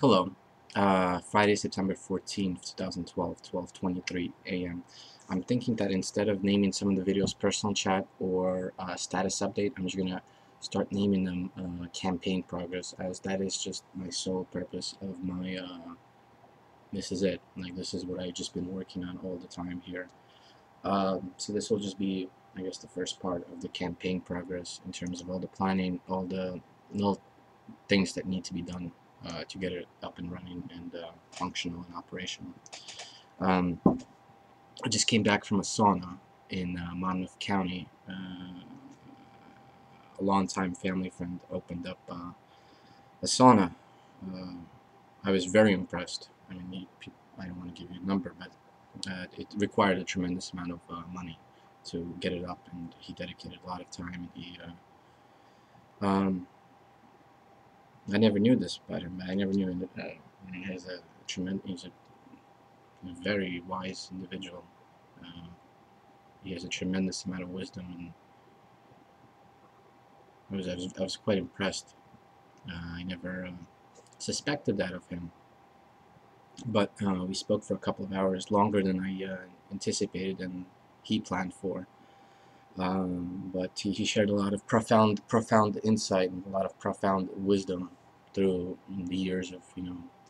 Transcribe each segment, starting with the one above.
Hello. Friday, September 14th, 2012, 12:23 a.m. I'm thinking that instead of naming some of the videos personal chat or status update, I'm just gonna start naming them campaign progress, as that is just my sole purpose of my this is it. Like, this is what I've just been working on all the time here. So this will just be, I guess, the first part of the campaign progress in terms of all the planning, all the little things that need to be done to get it up and running and functional and operational. I just came back from a sauna in Monmouth County. A longtime family friend opened up a sauna. Uh, I was very impressed. I mean, I don't want to give you a number, but it required a tremendous amount of money to get it up, and he dedicated a lot of time. I never knew this about him. I never knew he's a very wise individual. Uh, he has a tremendous amount of wisdom, and I was quite impressed. I never suspected that of him, but we spoke for a couple of hours, longer than I anticipated and he planned for. But he shared a lot of profound insight and a lot of profound wisdom through the years of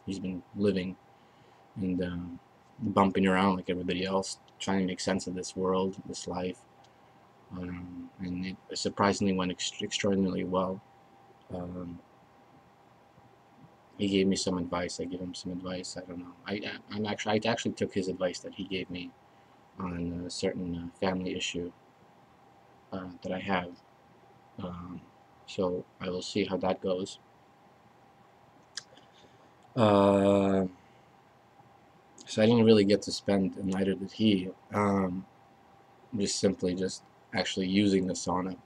he's been living and bumping around like everybody else, trying to make sense of this world, this life. And it surprisingly went extraordinarily well. Um, he gave me some advice. I gave him some advice. I don't know. I actually took his advice that he gave me on a certain family issue that I have. So I will see how that goes. So I didn't really get to spend, and neither did he, just actually using the sauna.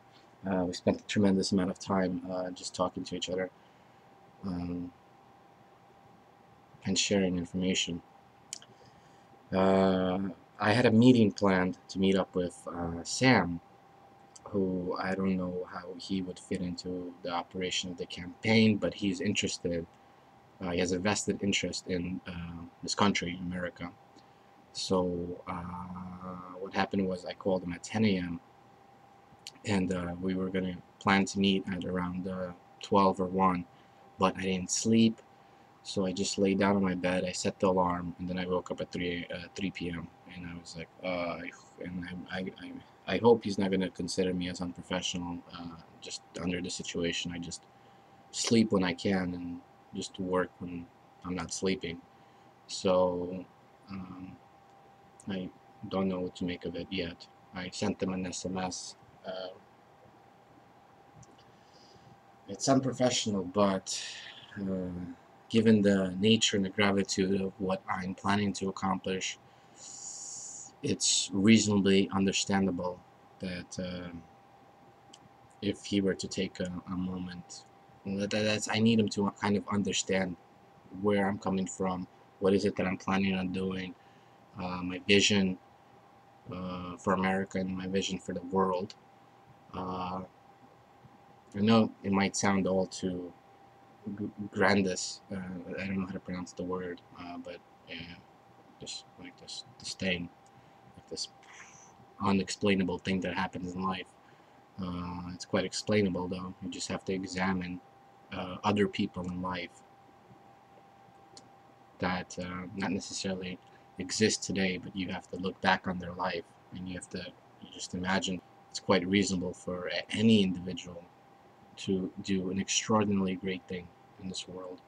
We spent a tremendous amount of time just talking to each other um, and sharing information. I had a meeting planned to meet up with Sam, who I don't know how he would fit into the operation of the campaign, but he's interested. He has a vested interest in this country, America. So what happened was I called him at 10 a.m. and we were going to plan to meet at around 12 or 1, but I didn't sleep, so I just laid down on my bed. I set the alarm, and then I woke up at 3 p.m. and I was like, I hope he's not going to consider me as unprofessional just under the situation. I just sleep when I can and just work when I'm not sleeping. So I don't know what to make of it yet. I sent them an SMS. It's unprofessional, but given the nature and the gravity of what I'm planning to accomplish, it's reasonably understandable that if he were to take a moment, I need him to kind of understand where I'm coming from, what is it that I'm planning on doing, my vision for America and my vision for the world. I know it might sound all too grandis. I don't know how to pronounce the word, but yeah, just like this thing, like this unexplainable thing that happens in life. It's quite explainable, though. You just have to examine other people in life that not necessarily exist today, but you have to look back on their life, and you just imagine it's quite reasonable for any individual to do an extraordinarily great thing in this world.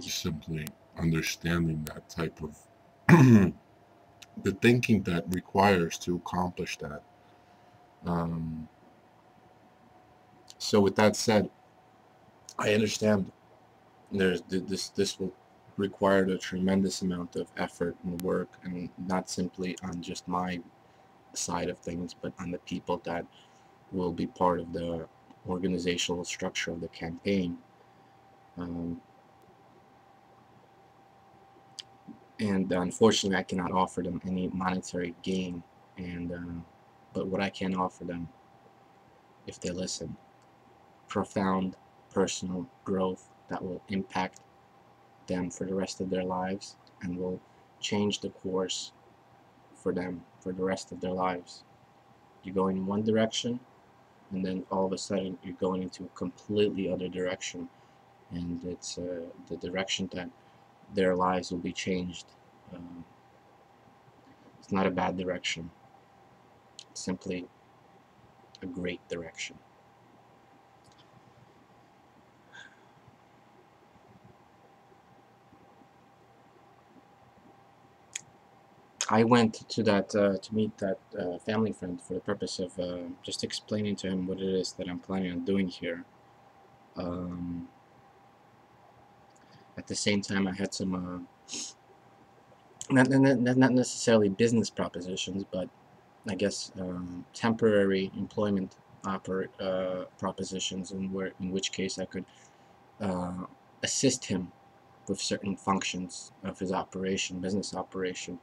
Simply understanding that type of the thinking that requires to accomplish that. Um, so with that said, I understand this will require a tremendous amount of effort and work, and not simply on just my side of things, but on the people that will be part of the organizational structure of the campaign. Um, and unfortunately, I cannot offer them any monetary gain. And but what I can offer them, if they listen, profound personal growth that will impact them for the rest of their lives and will change the course for them for the rest of their lives. You go in one direction, and then all of a sudden you're going into a completely other direction, and it's the direction that their lives will be changed. Um, it's not a bad direction. It's simply a great direction. I went to that to meet that family friend for the purpose of just explaining to him what it is that I'm planning on doing here. Um, at the same time, I had some not necessarily business propositions, but I guess temporary employment propositions, in which case I could uh, assist him with certain functions of his operation, business operation,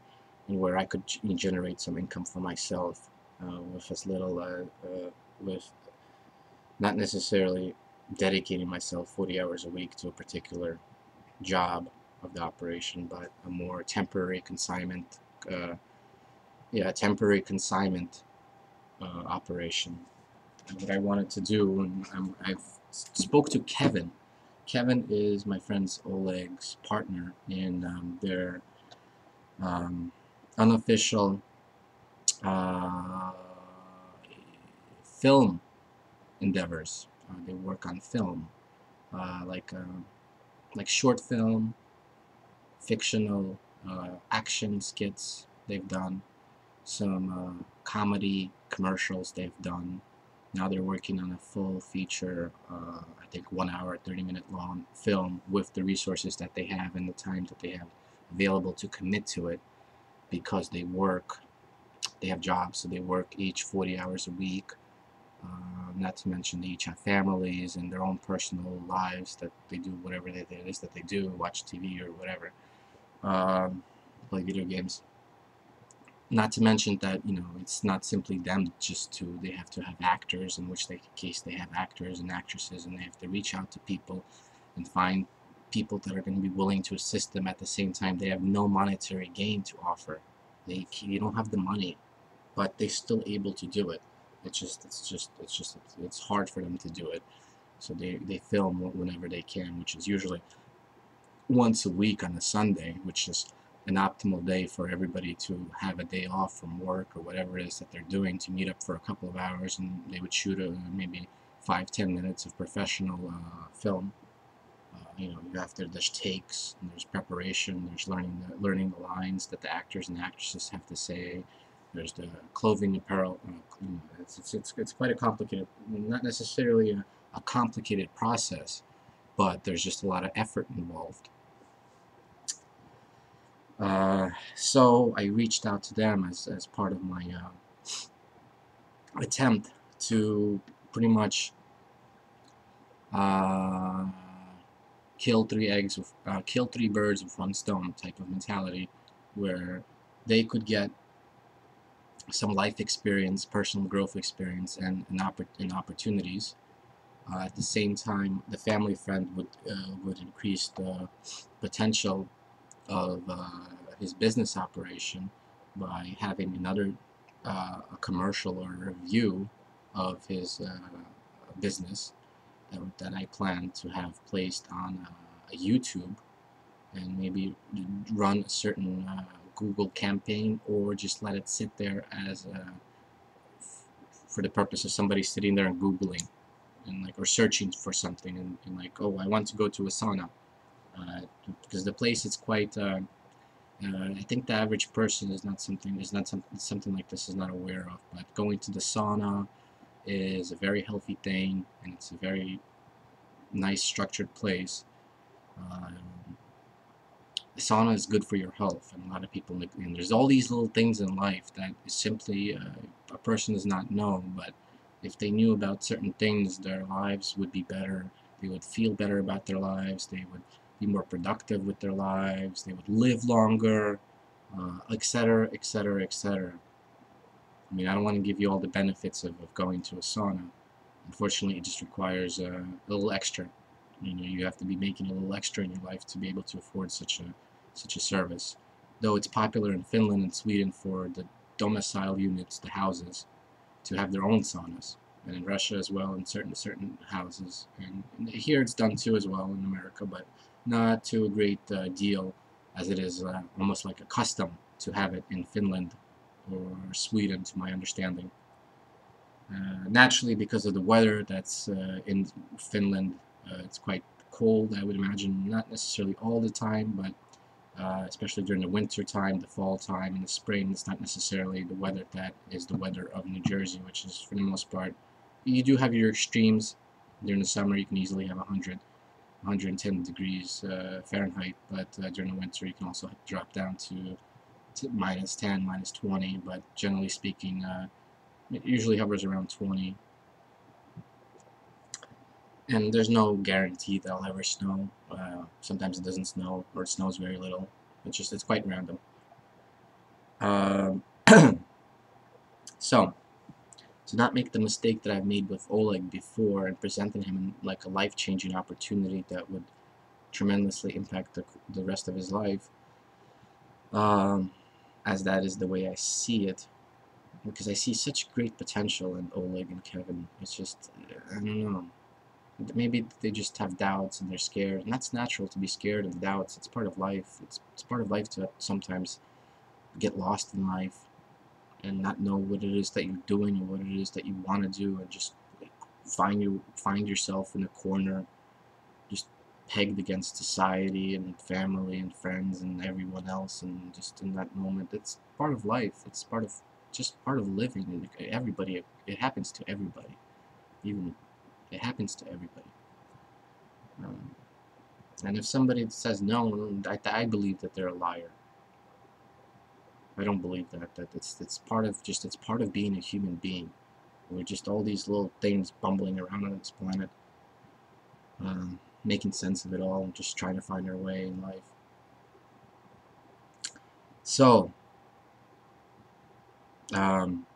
and where I could generate some income for myself with as little, with not necessarily dedicating myself 40 hours a week to a particular job of the operation, but a more temporary consignment, temporary consignment operation. And what I wanted to do, and I've spoke to Kevin. Kevin is my friend's Oleg's partner in their unofficial uh, film endeavors. They work on film, like short film, fictional action skits they've done, some comedy commercials they've done. Now they're working on a full feature, I think 1 hour, 30-minute long film with the resources that they have and the time that they have available to commit to it, because they have jobs, so they work each 40 hours a week. Not to mention they each have families and their own personal lives that they do whatever it is that they do, watch TV or whatever, play video games. Not to mention that, it's not simply them they have to have actors, in which case they have actors and actresses, and they have to reach out to people and find people that are going to be willing to assist them. At the same time, they have no monetary gain to offer. They don't have the money, but they're still able to do it. It's hard for them to do it. So they film whenever they can, which is usually once a week on a Sunday, which is an optimal day for everybody to have a day off from work or whatever it is that they're doing, to meet up for a couple of hours, and they would shoot maybe 5-10 minutes of professional film. You have there's takes, and there's preparation, there's learning the lines that the actors and actresses have to say. There's the clothing, apparel. It's quite a complicated, not necessarily a complicated process, but there's just a lot of effort involved. So I reached out to them as part of my attempt to pretty much kill three birds with one stone type of mentality, where they could get some life experience, personal growth experience, and opportunities. At the same time, the family friend would increase the potential of his business operation by having another a commercial or review of his business that I plan to have placed on a YouTube, and maybe run a certain Google campaign, or just let it sit there as for the purpose of somebody sitting there and Googling and or searching for something, and like, oh, I want to go to a sauna, because the place is quite I think the average person is not something like this is not aware of, but going to the sauna is a very healthy thing, and it's a very nice structured place. The sauna is good for your health, and a lot of people, and there's all these little things in life that is simply a person does not know, but if they knew about certain things, their lives would be better. They would feel better about their lives. They would be more productive with their lives. They would live longer, etc., etc., etc. I mean, I don't want to give you all the benefits of going to a sauna. Unfortunately, it just requires a little extra. You know, you have to be making a little extra in your life to be able to afford such a service. Though it's popular in Finland and Sweden for the domicile units, the houses, to have their own saunas, and in Russia as well, in certain houses, and here it's done too as well in America, but not to a great deal, as it is almost like a custom to have it in Finland or Sweden, to my understanding. Naturally, because of the weather that's in Finland, it's quite cold, I would imagine, not necessarily all the time, but especially during the winter time, the fall time, and the spring, it's not necessarily the weather that is the weather of New Jersey, which is, for the most part, you do have your extremes. During the summer, you can easily have 100, 110 degrees Fahrenheit, but during the winter, you can also drop down to minus 10, minus 20, but generally speaking, it usually hovers around 20. And there's no guarantee that it'll ever snow. Sometimes it doesn't snow, or it snows very little. It's quite random. Um, so, to not make the mistake that I've made with Oleg before and presenting him in like a life-changing opportunity that would tremendously impact the rest of his life, um, as that is the way I see it, because I see such great potential in Oleg and Kevin. It's just, I don't know. Maybe they just have doubts and they're scared, and that's natural to be scared and doubts. It's part of life. It's part of life to sometimes get lost in life and not know what it is that you're doing or what it is that you want to do, and just find yourself in a corner, just pegged against society and family and friends and everyone else, and just in that moment, it's part of life. It's part of living, and everybody. It happens to everybody. Even it happens to everybody. Um, and if somebody says no, I believe that they're a liar. I don't believe that it's part of it's part of being a human being. We're just all these little things bumbling around on this planet, making sense of it all, and just trying to find our way in life. So, um,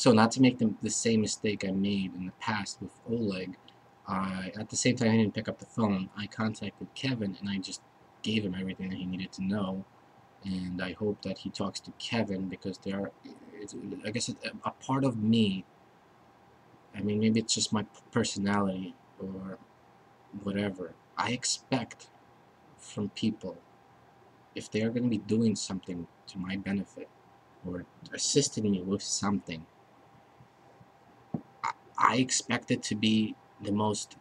not to make the same mistake I made in the past with Oleg, at the same time he didn't pick up the phone, I contacted Kevin and I just gave him everything that he needed to know. And I hope that he talks to Kevin, because I guess a part of me, I mean, maybe it's just my personality or whatever, I expect from people, if they are going to be doing something to my benefit or assisting me with something, I expect it to be the most,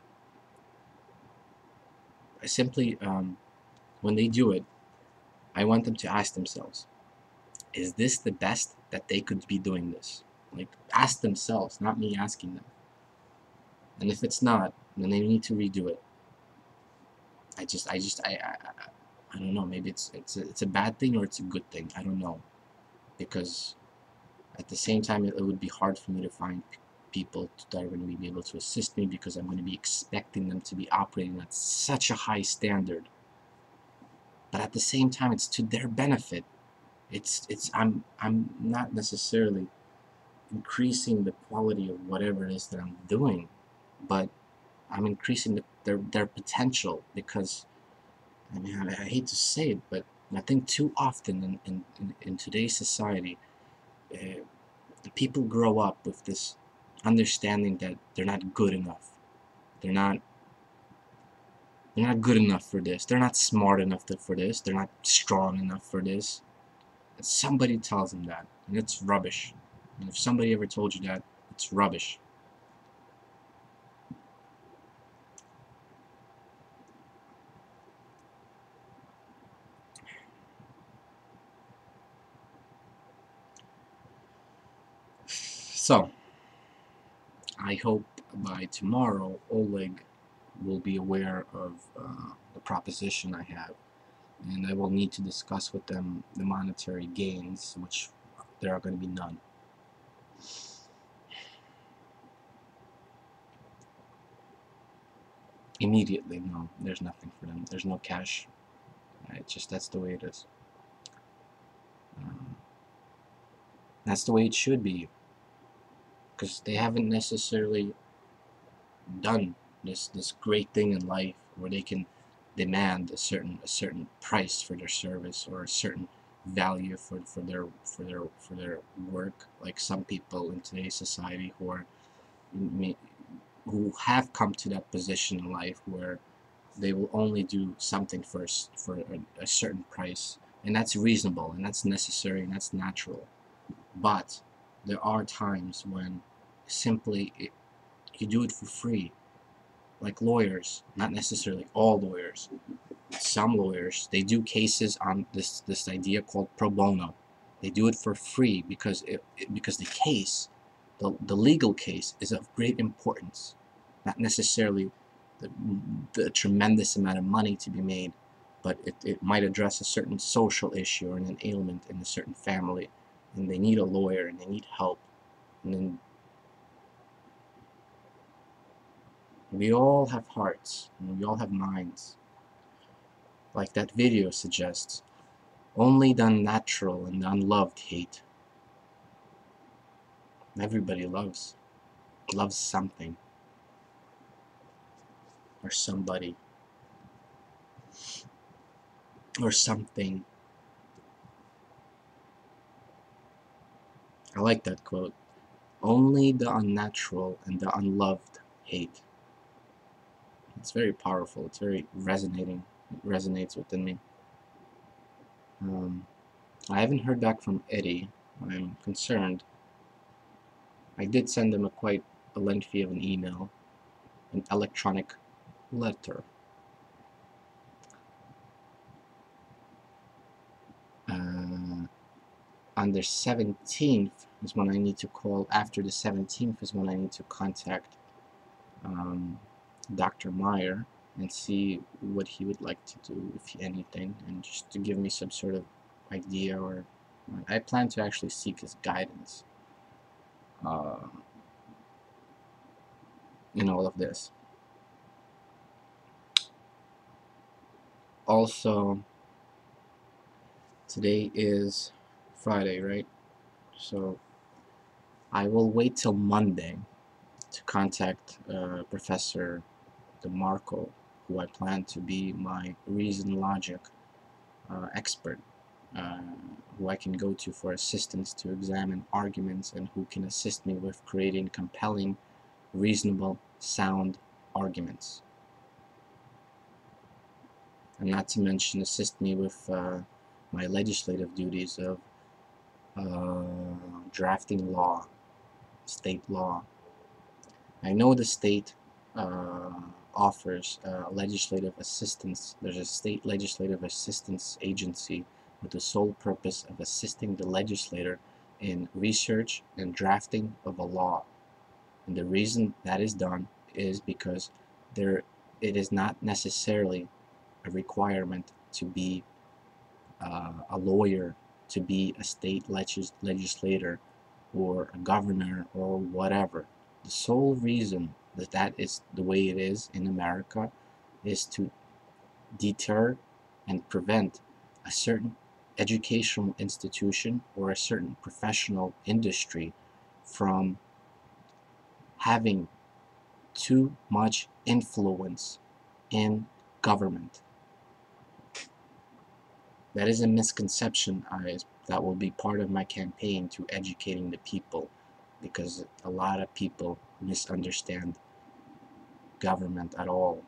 simply, when they do it, I want them to ask themselves, is this the best that they could be doing this? Like, ask themselves, not me asking them. And if it's not, then they need to redo it. I don't know. Maybe it's a bad thing or it's a good thing. I don't know, because at the same time, it would be hard for me to find people that are going to be able to assist me, because I'm going to be expecting them to be operating at such a high standard. But at the same time, it's to their benefit. I'm not necessarily increasing the quality of whatever it is that I'm doing, but I'm increasing their potential, because I mean, I hate to say it, but I think too often in today's society, uh, people grow up with this understanding that they're not good enough. They're not they're not good enough for this. They're not smart enough for this. They're not strong enough for this. And somebody tells them that, and it's rubbish. And if somebody ever told you that, it's rubbish. So, I hope by tomorrow Oleg will be aware of the proposition I have, and I will need to discuss with them the monetary gains, which there are going to be none. Immediately, no, there's nothing for them. There's no cash. It's just, that's the way it is. Um, that's the way it should be, because they haven't necessarily done this great thing in life where they can demand a certain price for their service or a certain value for their work, like some people in today's society who have come to that position in life where they will only do something first for a certain price, and that's reasonable and that's necessary and that's natural. But there are times when simply you do it for free, like lawyers. Not necessarily all lawyers. Some lawyers, they do cases on this idea called pro bono. They do it for free because because the case, the legal case, is of great importance. Not necessarily the, the tremendous amount of money to be made, but it might address a certain social issue or an ailment in a certain family, and they need a lawyer and they need help. And then we all have hearts and we all have minds. Like that video suggests, only the unnatural and the unloved hate. Everybody loves something or somebody or something. I like that quote. Only the unnatural and the unloved hate. It's very powerful. It's very resonating. It resonates within me. I haven't heard back from Eddie. I'm concerned. I did send him quite a lengthy of an email, an electronic letter. On the 17th is when I need to call. After the 17th is when I need to contact Dr. Meyer and see what he would like to do, if anything, and just to give me some sort of idea, or I plan to actually seek his guidance in all of this. Also, today is Friday, right? So I will wait till Monday to contact Professor DeMarco, who I plan to be my reason logic expert, who I can go to for assistance to examine arguments and who can assist me with creating compelling, reasonable, sound arguments. And not to mention assist me with my legislative duties of drafting law, state law. I know the state offers legislative assistance. There's a state legislative assistance agency with the sole purpose of assisting the legislator in research and drafting of a law. And the reason that is done is because it is not necessarily a requirement to be a lawyer, to be a state legislator or a governor or whatever. The sole reason that that is the way it is in America is to deter and prevent a certain educational institution or a certain professional industry from having too much influence in government. That is a misconception that will be part of my campaign to educating the people, because a lot of people misunderstand government at all,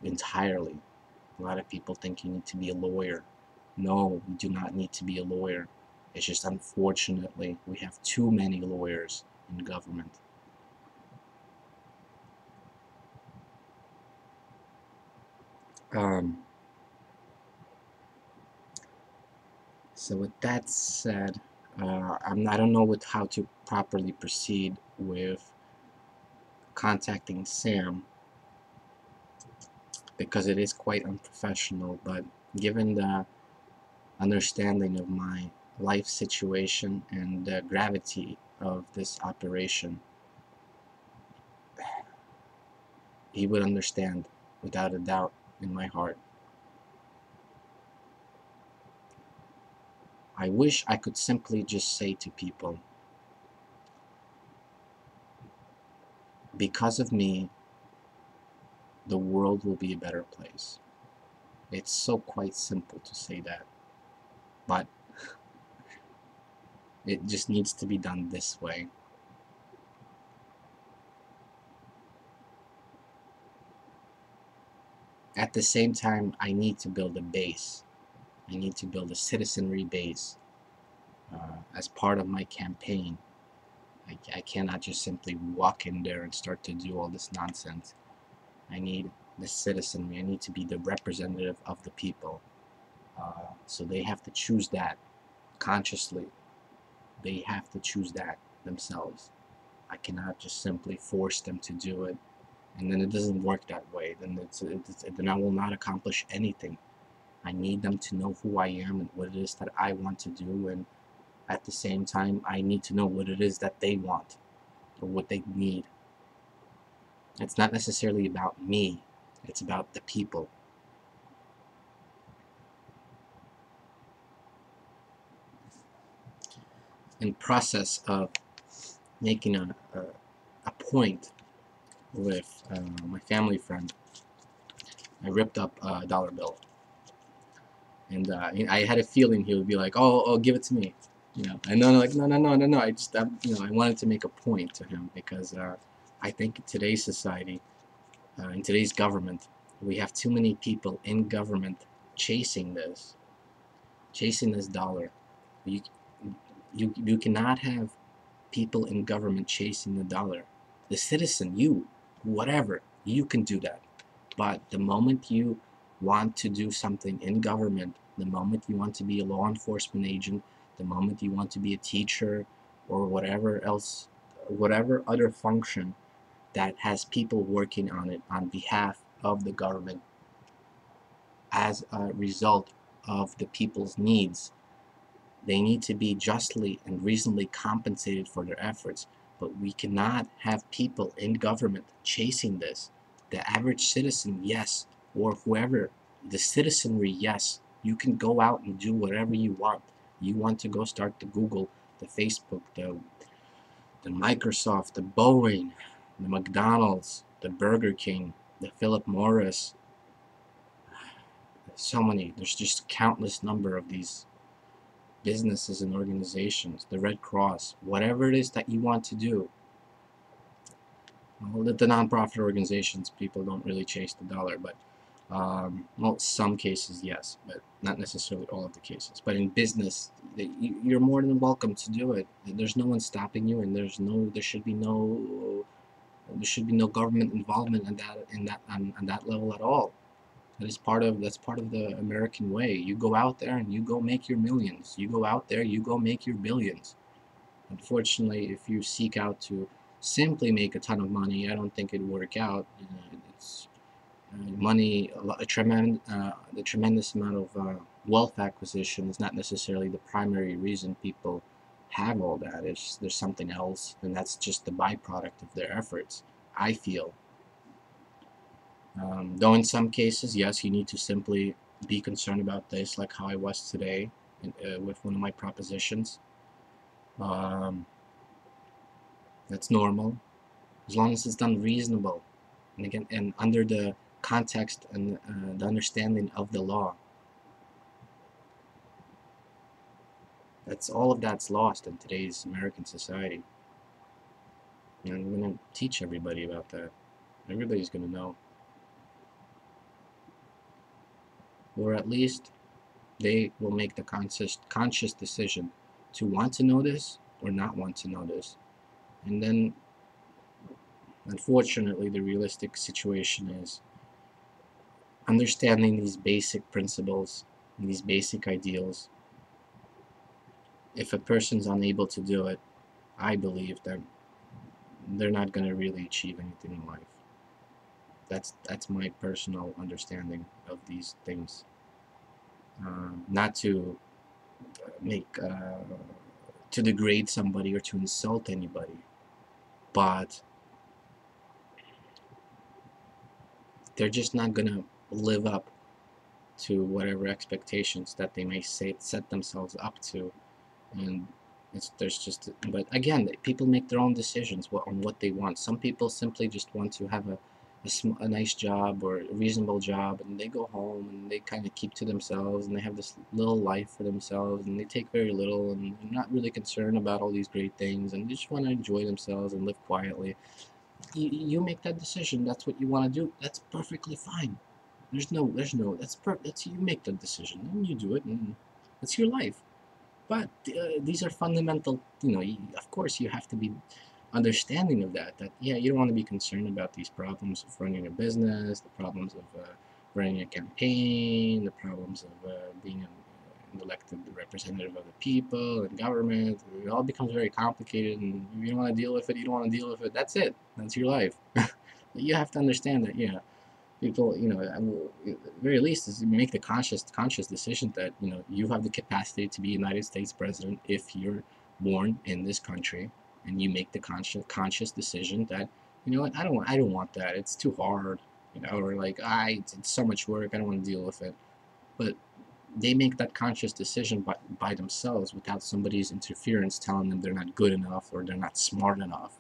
entirely. A lot of people think you need to be a lawyer. No, you do not need to be a lawyer. It's just unfortunately we have too many lawyers in government. So with that said, I don't know how to properly proceed with contacting Sam, because it is quite unprofessional, but given the understanding of my life situation and the gravity of this operation, he would understand without a doubt in my heart. I wish I could simply just say to people, because of me, the world will be a better place. It's so quite simple to say that, but it just needs to be done this way. At the same time, I need to build a base. I need to build a citizenry base as part of my campaign. I cannot just simply walk in there and start to do all this nonsense. I need the citizenry. I need to be the representative of the people. So they have to choose that consciously. They have to choose that themselves. I cannot just simply force them to do it, and then it doesn't work that way. Then I will not accomplish anything. I need them to know who I am and what it is that I want to do, and at the same time, I need to know what it is that they want or what they need. It's not necessarily about me, it's about the people. In process of making a point with my family friend, I ripped up a dollar bill, and I had a feeling he would be like, "Oh, give it to me," And then like, no. I wanted to make a point to him because I think in today's society, in today's government, we have too many people in government chasing this dollar. You you cannot have people in government chasing the dollar. The citizen, you, whatever, you can do that. But the moment you want to do something in government, the moment you want to be a law enforcement agent, the moment you want to be a teacher or whatever else, whatever other function that has people working on it on behalf of the government as a result of the people's needs, they need to be justly and reasonably compensated for their efforts. But we cannot have people in government chasing this. The average citizen, yes, or whoever, the citizenry, yes, you can go out and do whatever you want. You want to go start the Google, the Facebook, the Microsoft, the Boeing, the McDonald's, the Burger King, the Philip Morris. So many. There's just a countless number of these businesses and organizations, the Red Cross, whatever it is that you want to do. Well, the nonprofit organizations, people don't really chase the dollar, but well, some cases, yes, but not necessarily all of the cases. But in business, you're more than welcome to do it. There's no one stopping you, and there should be no government involvement on that level at all. That's part of the American way. You go out there and you go make your millions. You go out there, you go make your billions. Unfortunately, if you seek out to simply make a ton of money, I don't think it'd work out. It's money, the tremendous amount of wealth acquisition is not necessarily the primary reason people have all that. There's something else, and that's just the byproduct of their efforts, I feel. Though in some cases, yes, you need to simply be concerned about this, like how I was today with one of my propositions. That's normal, as long as it's done reasonable, and again, and under the context and the understanding of the law. All of that's lost in today's American society. And I'm going to teach everybody about that. Everybody's going to know. Or at least they will make the conscious decision to want to know this or not want to know this. And then, unfortunately, the realistic situation is understanding these basic principles and these basic ideals. If a person's unable to do it, I believe that they're not going to really achieve anything in life. That's my personal understanding of these things. Not to to degrade somebody or to insult anybody, but they're just not gonna live up to whatever expectations that they may set themselves up to, and but again, people make their own decisions on what they want. Some people simply just want to have a nice job or a reasonable job, and they go home and they kind of keep to themselves, and they have this little life for themselves, and they take very little, and they're not really concerned about all these great things, and they just want to enjoy themselves and live quietly. You make that decision. That's what you want to do. That's perfectly fine. That's you make the decision and you do it, and it's your life. But these are fundamental. Of course, you have to be understanding of that. That yeah, you don't want to be concerned about these problems of running a business, the problems of running a campaign, the problems of being an elected representative of the people and government. It all becomes very complicated, and if you don't want to deal with it, you don't want to deal with it. That's it. That's your life. You have to understand that. Yeah, people, at the very least, is make the conscious decision that you have the capacity to be United States president if you're born in this country, and you make the conscious decision that what, I don't want that. It's too hard, or like it's so much work. I don't want to deal with it. But they make that conscious decision by themselves without somebody's interference telling them they're not good enough or they're not smart enough.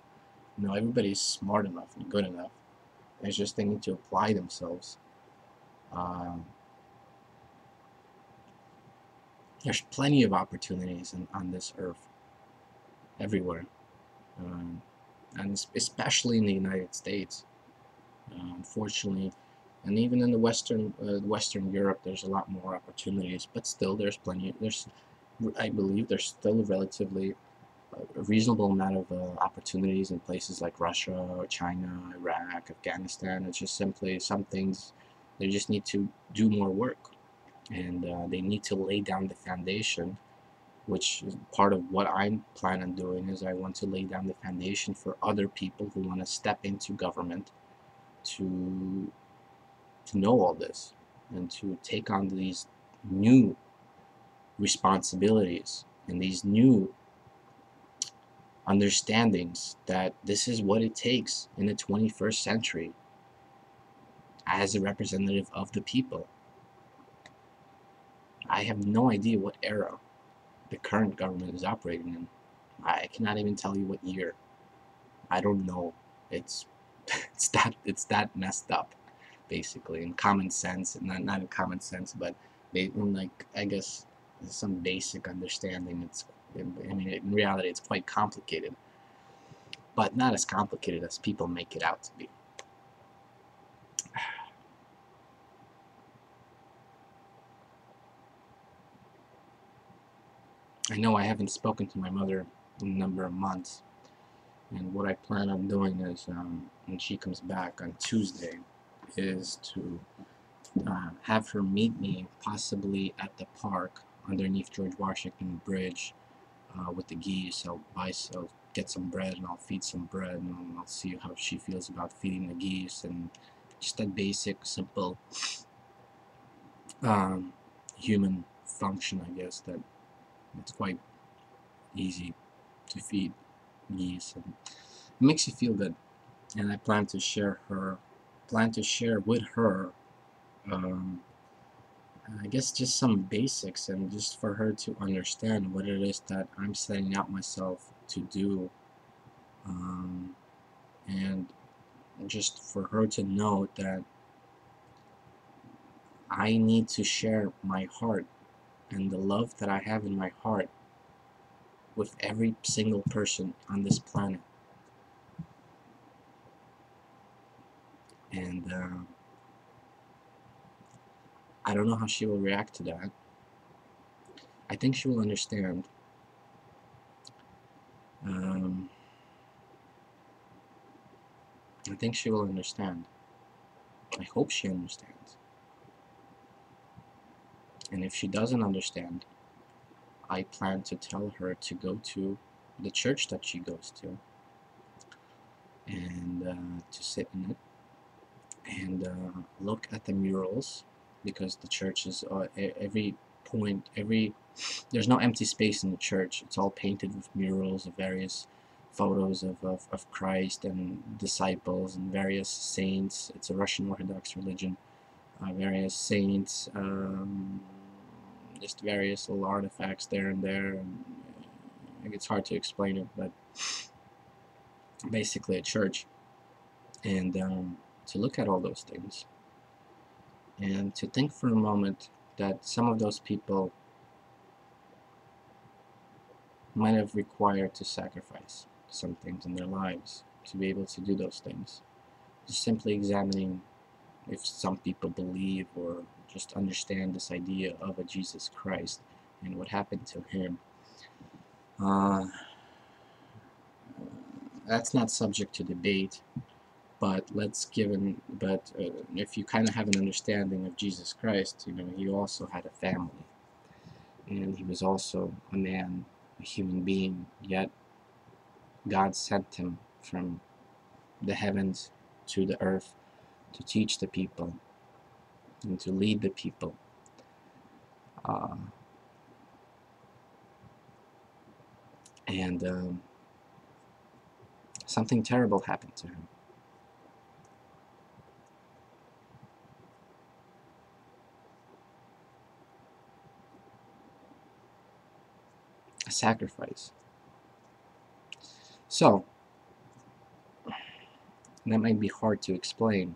Everybody's smart enough and good enough. It's just they need to apply themselves. Um, there's plenty of opportunities on this earth, everywhere, um, and especially in the United States. Unfortunately, and even in the Western Europe, there's a lot more opportunities. But still, there's plenty. I believe, there's still a relatively a reasonable amount of opportunities in places like Russia or China, Iraq, Afghanistan. It's just simply some things they just need to do more work, and they need to lay down the foundation, which is part of what I plan on doing. Is I want to lay down the foundation for other people who want to step into government to know all this and to take on these new responsibilities and these new understandings that this is what it takes in the 21st century as a representative of the people. I have no idea what era the current government is operating in. I cannot even tell you what year. I don't know. It's it's that messed up, basically, in common sense, and not in common sense, but in, like, I guess some basic understanding. I mean, in reality, it's quite complicated, but not as complicated as people make it out to be. I know I haven't spoken to my mother in a number of months, and what I plan on doing is, when she comes back on Tuesday, is to have her meet me possibly at the park underneath George Washington Bridge with the geese. I'll get some bread and I'll feed some bread, and I'll see how she feels about feeding the geese, and just that basic, simple um, human function, I guess, that it's quite easy to feed geese, and it makes you feel good. And I plan to share with her, um, I guess, just some basics, and just for her to understand what it is that I'm setting out myself to do, um, and just for her to know that I need to share my heart and the love that I have in my heart with every single person on this planet. And I don't know how she will react to that. I think she will understand. Um, I think she will understand. I hope she understands. And if she doesn't understand, I plan to tell her to go to the church that she goes to, and to sit in it and look at the murals, because the church is there's no empty space in the church. It's all painted with murals of various photos of Christ and disciples and various saints. It's a Russian Orthodox religion. Various saints, just various little artifacts there and there. And it's hard to explain it, but basically a church. And to look at all those things and to think for a moment that some of those people might have required to sacrifice some things in their lives to be able to do those things. Just simply examining if some people believe or just understand this idea of a Jesus Christ and what happened to him. That's not subject to debate, but if you kind of have an understanding of Jesus Christ, you know, he also had a family, and he was also a man, a human being, yet God sent him from the heavens to the earth to teach the people and to lead the people. And something terrible happened to him. A sacrifice. So, that might be hard to explain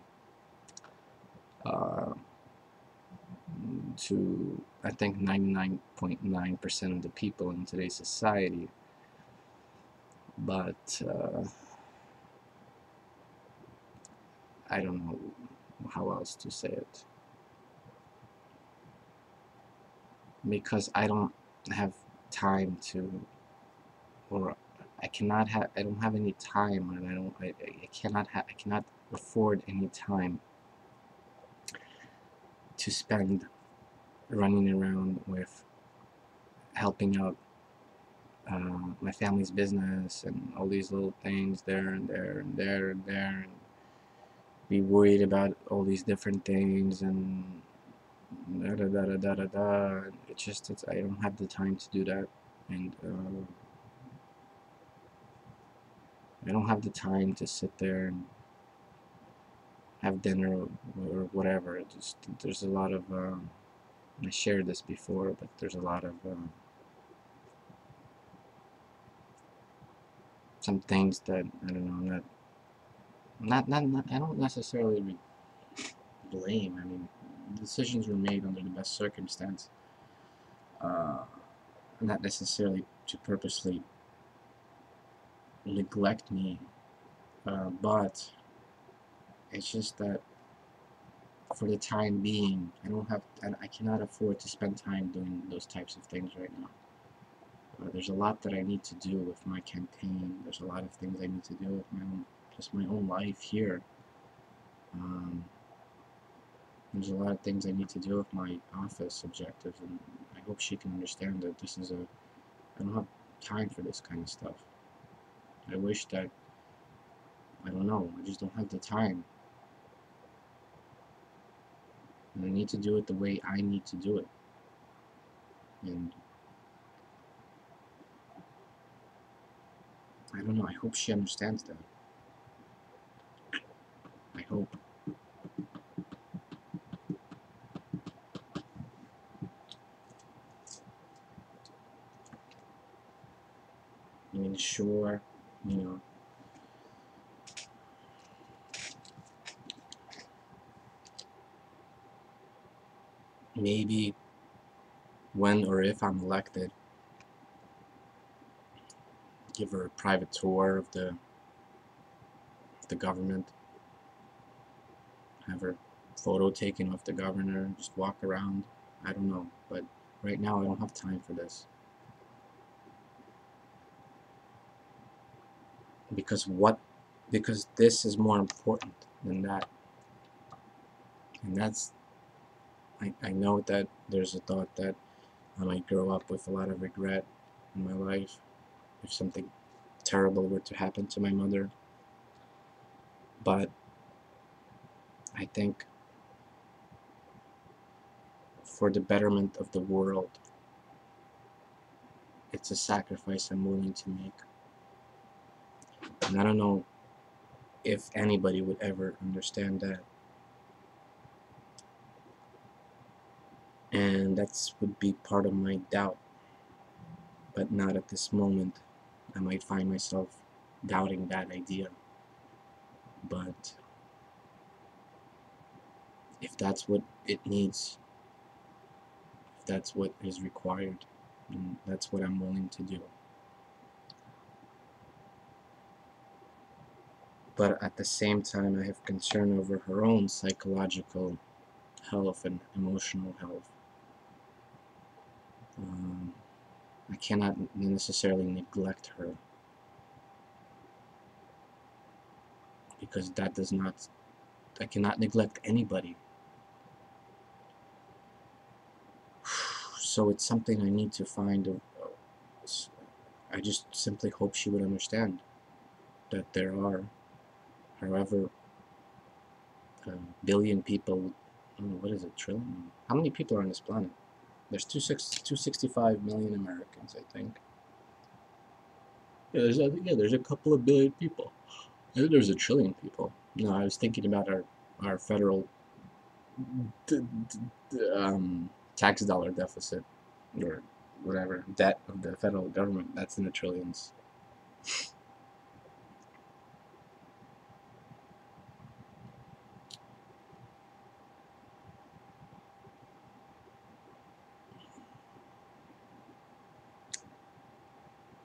to, I think, 99.9% of the people in today's society, but I don't know how else to say it, because I don't have time to, or I don't have any time, and I cannot afford any time to spend running around with helping out my family's business and all these little things there and there and there and there, and be worried about all these different things and da da da da da da da. I don't have the time to do that, and I don't have the time to sit there and have dinner or whatever. There's a lot of I shared this before, but there's a lot of some things that I don't know, not I don't necessarily blame. I mean, decisions were made under the best circumstance, not necessarily to purposely neglect me, but it's just that for the time being, I cannot afford to spend time doing those types of things right now. There's a lot that I need to do with my campaign. There's a lot of things I need to do with my own life here. There's a lot of things I need to do with my office objectives, and I hope she can understand that I don't have time for this kind of stuff. I wish that, I don't know, I just don't have the time. And I need to do it the way I need to do it. And I don't know, I hope she understands that. I hope. I mean, sure, you know, maybe when or if I'm elected, give her a private tour of the government, have her photo taken with the governor, just walk around. I don't know, but right now I don't have time for this. Because this is more important than that. And I know that there's a thought that I might grow up with a lot of regret in my life if something terrible were to happen to my mother. But I think for the betterment of the world, it's a sacrifice I'm willing to make. And I don't know if anybody would ever understand that. And that would be part of my doubt, but not at this moment. I might find myself doubting that idea, but if that's what it needs, if that's what is required, then that's what I'm willing to do. But at the same time, I have concern over her own psychological health and emotional health. I cannot necessarily neglect her, because that does not, I cannot neglect anybody. So it's something I need to find. I just simply hope she would understand that there are, however, billion people, what is it, trillion? How many people are on this planet? There's 265 million Americans, I think. Yeah, there's a couple of billion people. I think there's a trillion people. No, I was thinking about our federal tax dollar deficit, or whatever, debt of the federal government. That's in the trillions.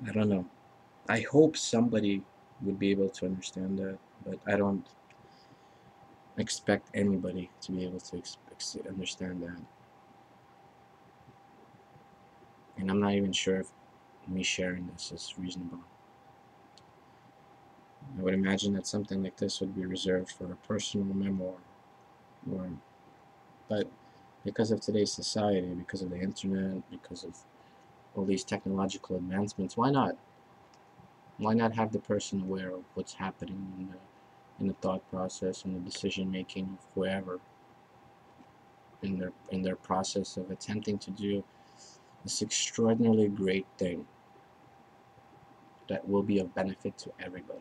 I don't know. I hope somebody would be able to understand that, but I don't expect anybody to be able to understand that. And I'm not even sure if me sharing this is reasonable. I would imagine that something like this would be reserved for a personal memoir, or, but because of today's society, because of the internet, because of all these technological advancements, why not? Why not have the person aware of what's happening in the thought process and the decision making of whoever in their process of attempting to do this extraordinarily great thing that will be of benefit to everybody?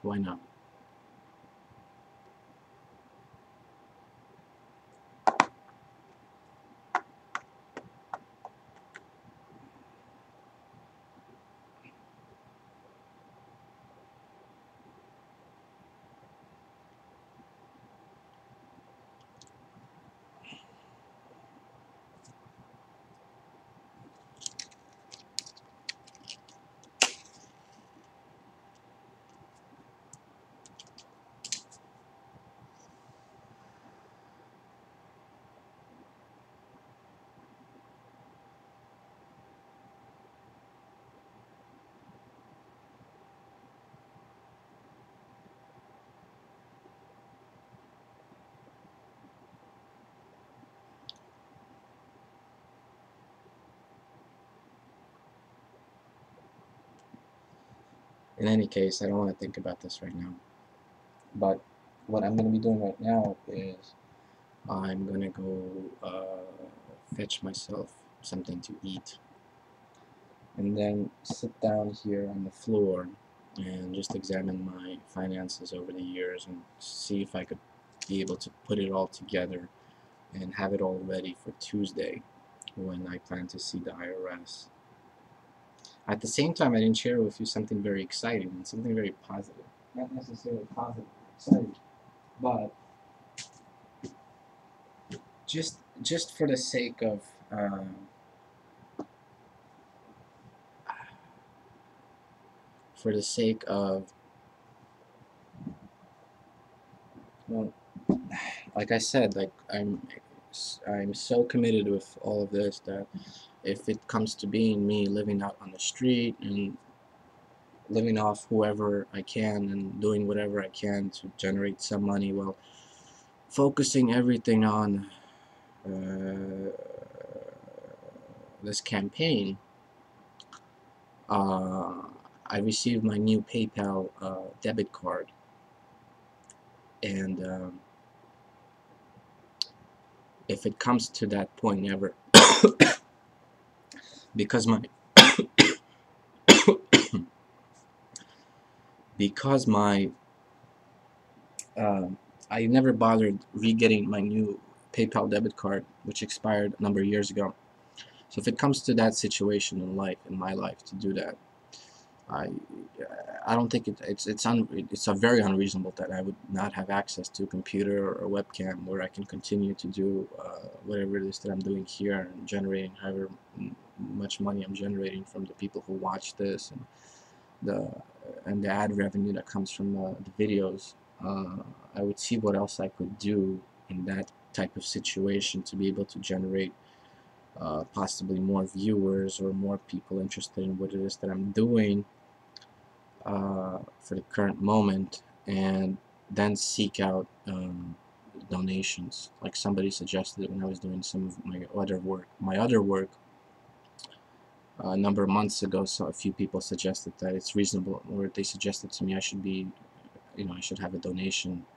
Why not? In any case, I don't want to think about this right now. But what I'm going to be doing right now is I'm going to go fetch myself something to eat, and then sit down here on the floor and just examine my finances over the years and see if I could be able to put it all together and have it all ready for Tuesday when I plan to see the IRS. At the same time, I didn't share with you something very exciting and something very positive. Not necessarily positive or exciting, but just for the sake of for the sake of, well, like I said, like I'm so committed with all of this that if it comes to being me living out on the street and living off whoever I can and doing whatever I can to generate some money while focusing everything on this campaign, I received my new PayPal debit card, and if it comes to that point ever, because my because my I never bothered re-getting my new PayPal debit card, which expired a number of years ago. So if it comes to that situation in life, in my life, to do that, I I don't think it's a very unreasonable that I would not have access to a computer or a webcam where I can continue to do whatever it is that I'm doing here and generating however much money I'm generating from the people who watch this the and the ad revenue that comes from the videos. I would see what else I could do in that type of situation to be able to generate possibly more viewers or more people interested in what it is that I'm doing for the current moment, and then seek out donations. Like somebody suggested when I was doing some of my other work. A number of months ago, so a few people suggested that it's reasonable, or they suggested to me I should be, I should have a donation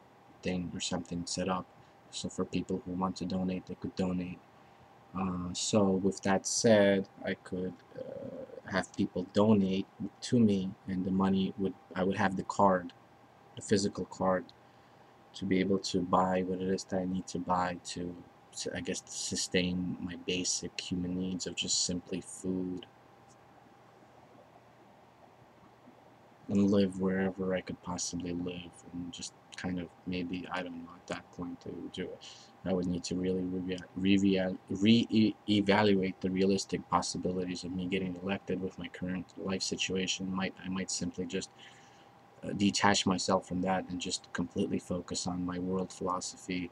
thing or something set up, so for people who want to donate, they could donate. So with that said, I could have people donate to me, and the money I would have the card, the physical card, to be able to buy what it is that I need to buy I guess, to sustain my basic human needs of just simply food, and live wherever I could possibly live, and just kind of, maybe, I don't know, at that point I would need to really re-evaluate the realistic possibilities of me getting elected with my current life situation. I might simply just detach myself from that and just completely focus on my world philosophy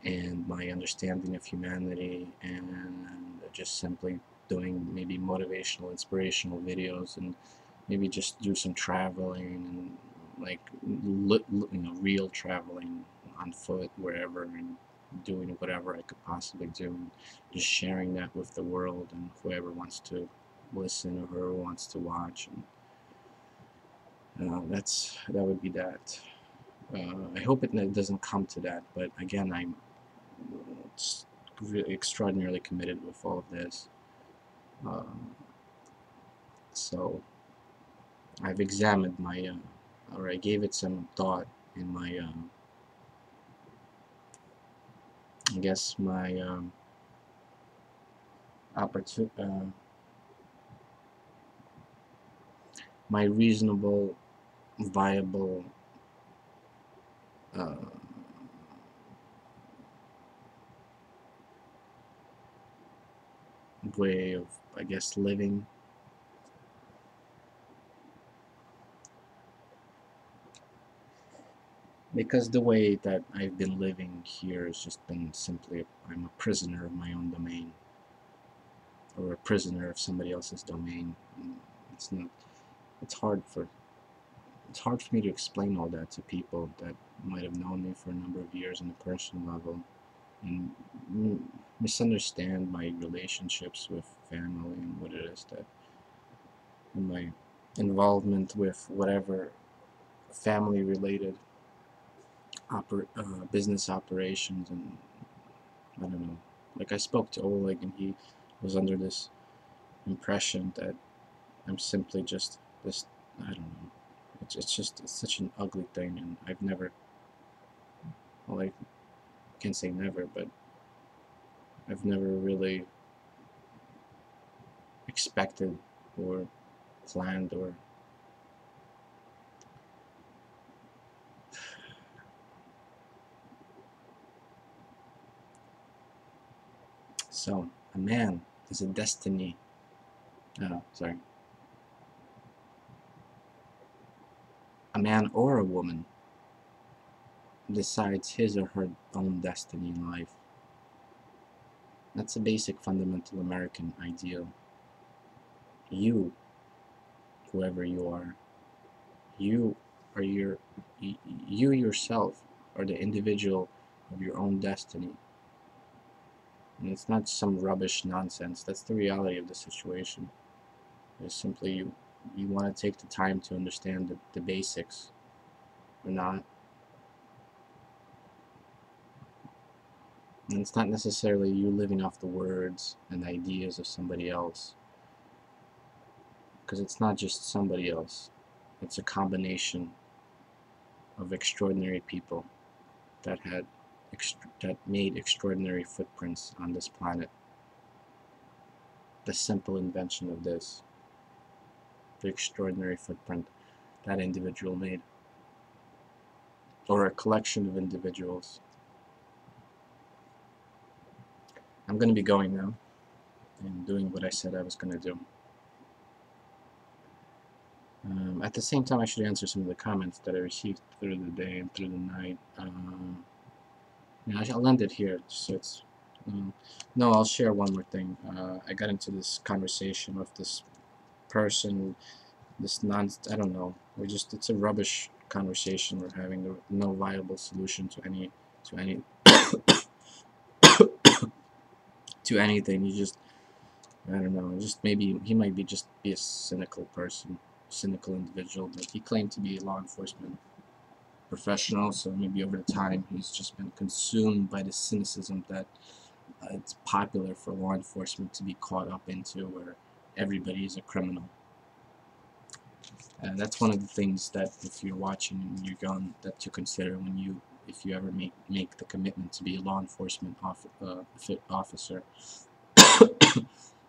and my understanding of humanity, and just simply doing maybe motivational, inspirational videos, and maybe just do some traveling, and like real traveling on foot wherever, and doing whatever I could possibly do, and just sharing that with the world and whoever wants to listen or whoever wants to watch. And that would be that. I hope it doesn't come to that, but again, I'm really extraordinarily committed with all of this. Um, so I've examined or I gave it some thought in my, I guess my my reasonable, viable uh, way of, I guess, living. Because the way that I've been living here has just been simply, I'm a prisoner of my own domain, or a prisoner of somebody else's domain. It's not. It's hard for it's hard for me to explain all that to people that might have known me for a number of years on a personal level, and misunderstand my relationships with family and what it is that, and my involvement with whatever family related business operations. And I don't know, like I spoke to Oleg, and he was under this impression that I'm simply just this, I don't know, it's such an ugly thing, and I've never, well, I can't say never, but I've never really expected or planned or, so a man is a destiny, sorry, a man or a woman decides his or her own destiny in life. That's a basic fundamental American ideal. You, whoever you are, you are you yourself are the individual of your own destiny. And it's not some rubbish nonsense. That's the reality of the situation. It's simply you want to take the time to understand the basics or not. And it's not necessarily you living off the words and ideas of somebody else, because it's not just somebody else. It's a combination of extraordinary people that that made extraordinary footprints on this planet. The simple invention of this, the extraordinary footprint that individual made, or a collection of individuals. I'm going to be going now and doing what I said I was going to do. At the same time, I should answer some of the comments that I received through the day and through the night. Yeah, I'll end it here. So it's no, I'll share one more thing. I got into this conversation with this person, I don't know. It's a rubbish conversation we're having. No viable solution to any to anything. I don't know. Just maybe he might be a cynical person, cynical individual. But he claimed to be a law enforcement professional, so maybe over time he's just been consumed by the cynicism that it's popular for law enforcement to be caught up into, where everybody is a criminal. And that's one of the things that, if you're watching and you're going, that to consider if you ever make the commitment to be a law enforcement officer.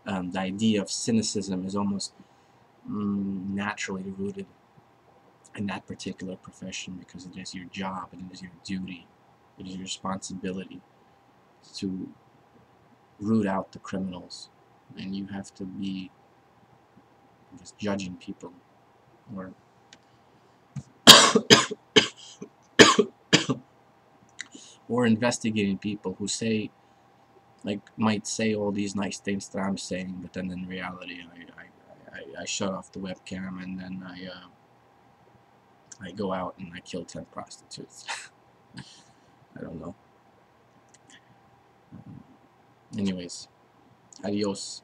The idea of cynicism is almost naturally rooted in that particular profession, because it is your job and it is your duty, it is your responsibility to root out the criminals, and you have to be just judging people or or investigating people who might say all these nice things that I'm saying, but then in reality I shut off the webcam, and then I go out and I kill 10 prostitutes. I don't know. Anyways, adios.